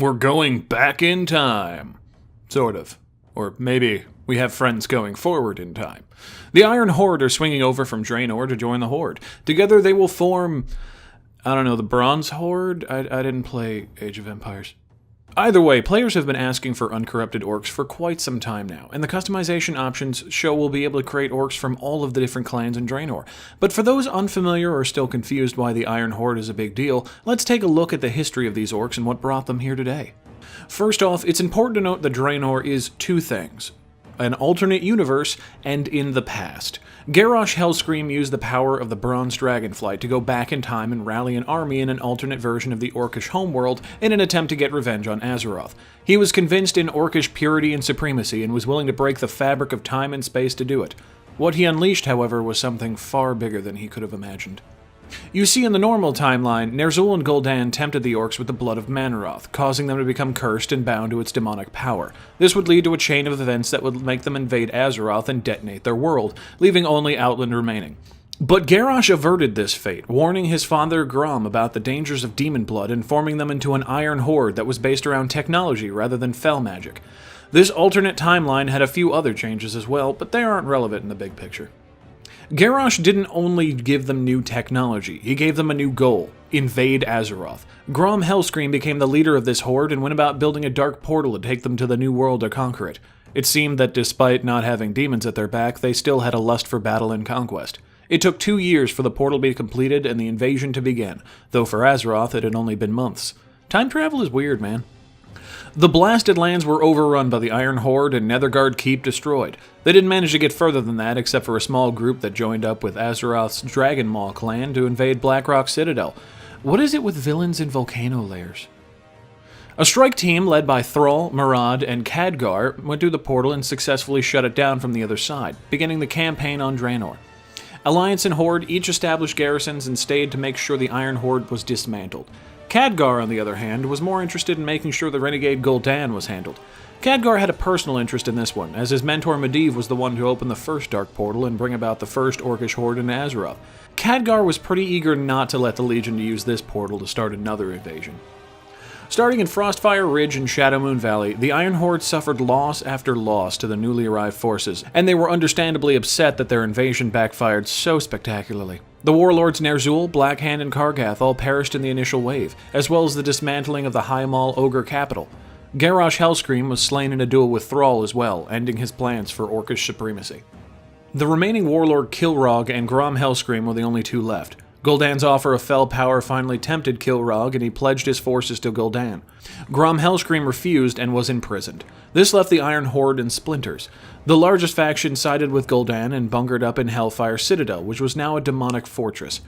We're going back in time. Sort of. Or maybe we have friends going forward in time. The Iron Horde are swinging over from Draenor to join the Horde. Together they will form, I don't know, the Bronze Horde? I didn't play Age of Empires. Either way, players have been asking for uncorrupted orcs for quite some time now, and the customization options show we'll be able to create orcs from all of the different clans in Draenor. But for those unfamiliar or still confused why the Iron Horde is a big deal, let's take a look at the history of these orcs and what brought them here today. First off, it's important to note that Draenor is two things: an alternate universe and in the past. Garrosh Hellscream used the power of the Bronze Dragonflight to go back in time and rally an army in an alternate version of the Orcish homeworld in an attempt to get revenge on Azeroth. He was convinced in Orcish purity and supremacy and was willing to break the fabric of time and space to do it. What he unleashed, however, was something far bigger than he could have imagined. You see, in the normal timeline, Ner'zhul and Gul'dan tempted the orcs with the blood of Manoroth, causing them to become cursed and bound to its demonic power. This would lead to a chain of events that would make them invade Azeroth and detonate their world, leaving only Outland remaining. But Garrosh averted this fate, warning his father Grom about the dangers of demon blood and forming them into an Iron Horde that was based around technology rather than fel magic. This alternate timeline had a few other changes as well, but they aren't relevant in the big picture. Garrosh didn't only give them new technology, he gave them a new goal: invade Azeroth. Grom Hellscream became the leader of this horde and went about building a dark portal to take them to the new world to conquer it. It seemed that despite not having demons at their back, they still had a lust for battle and conquest. It took 2 years for the portal to be completed and the invasion to begin, though for Azeroth it had only been months. Time travel is weird, man. The Blasted Lands were overrun by the Iron Horde and Netherguard Keep destroyed. They didn't manage to get further than that, except for a small group that joined up with Azeroth's Dragon Maw clan to invade Blackrock Citadel. What is it with villains in volcano layers? A strike team led by Thrall, Murad, and Khadgar went through the portal and successfully shut it down from the other side, beginning the campaign on Draenor. Alliance and Horde each established garrisons and stayed to make sure the Iron Horde was dismantled. Khadgar, on the other hand, was more interested in making sure the renegade Gul'dan was handled. Khadgar had a personal interest in this one, as his mentor Medivh was the one to open the first Dark Portal and bring about the first Orcish Horde in Azeroth. Khadgar was pretty eager not to let the Legion use this portal to start another invasion. Starting in Frostfire Ridge and Shadowmoon Valley, the Iron Horde suffered loss after loss to the newly arrived forces, and they were understandably upset that their invasion backfired so spectacularly. The warlords Ner'zhul, Blackhand, and Kargath all perished in the initial wave, as well as the dismantling of the High Maul Ogre capital. Garrosh Hellscream was slain in a duel with Thrall as well, ending his plans for Orcish supremacy. The remaining warlord Kilrogg and Grom Hellscream were the only two left. Gul'dan's offer of fel power finally tempted Kilrogg, and he pledged his forces to Gul'dan. Grom Hellscream refused and was imprisoned. This left the Iron Horde in splinters. The largest faction sided with Gul'dan and bunkered up in Hellfire Citadel, which was now a demonic fortress.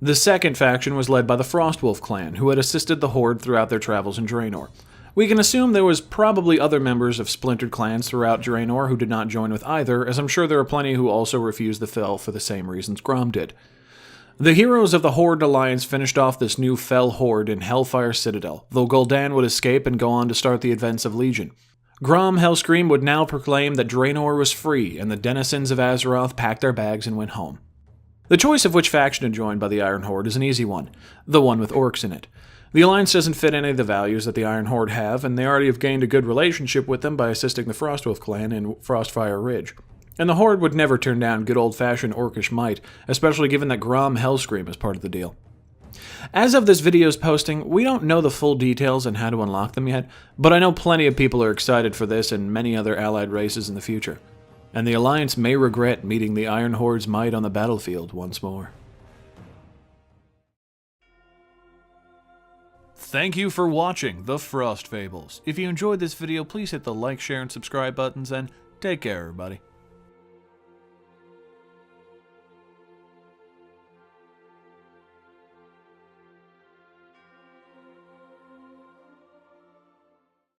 The second faction was led by the Frostwolf clan, who had assisted the Horde throughout their travels in Draenor. We can assume there was probably other members of splintered clans throughout Draenor who did not join with either, as I'm sure there are plenty who also refused the fel for the same reasons Grom did. The heroes of the Horde Alliance finished off this new fel horde in Hellfire Citadel, though Gul'dan would escape and go on to start the events of Legion. Grom Hellscream would now proclaim that Draenor was free, and the denizens of Azeroth packed their bags and went home. The choice of which faction to join by the Iron Horde is an easy one, the one with orcs in it. The Alliance doesn't fit any of the values that the Iron Horde have, and they already have gained a good relationship with them by assisting the Frostwolf clan in Frostfire Ridge. And the Horde would never turn down good old-fashioned Orcish might, especially given that Grom Hellscream is part of the deal. As of this video's posting, we don't know the full details on how to unlock them yet, but I know plenty of people are excited for this and many other allied races in the future. And the Alliance may regret meeting the Iron Horde's might on the battlefield once more. Thank you for watching The Frost Fables. If you enjoyed this video, please hit the like, share, and subscribe buttons, and take care, everybody.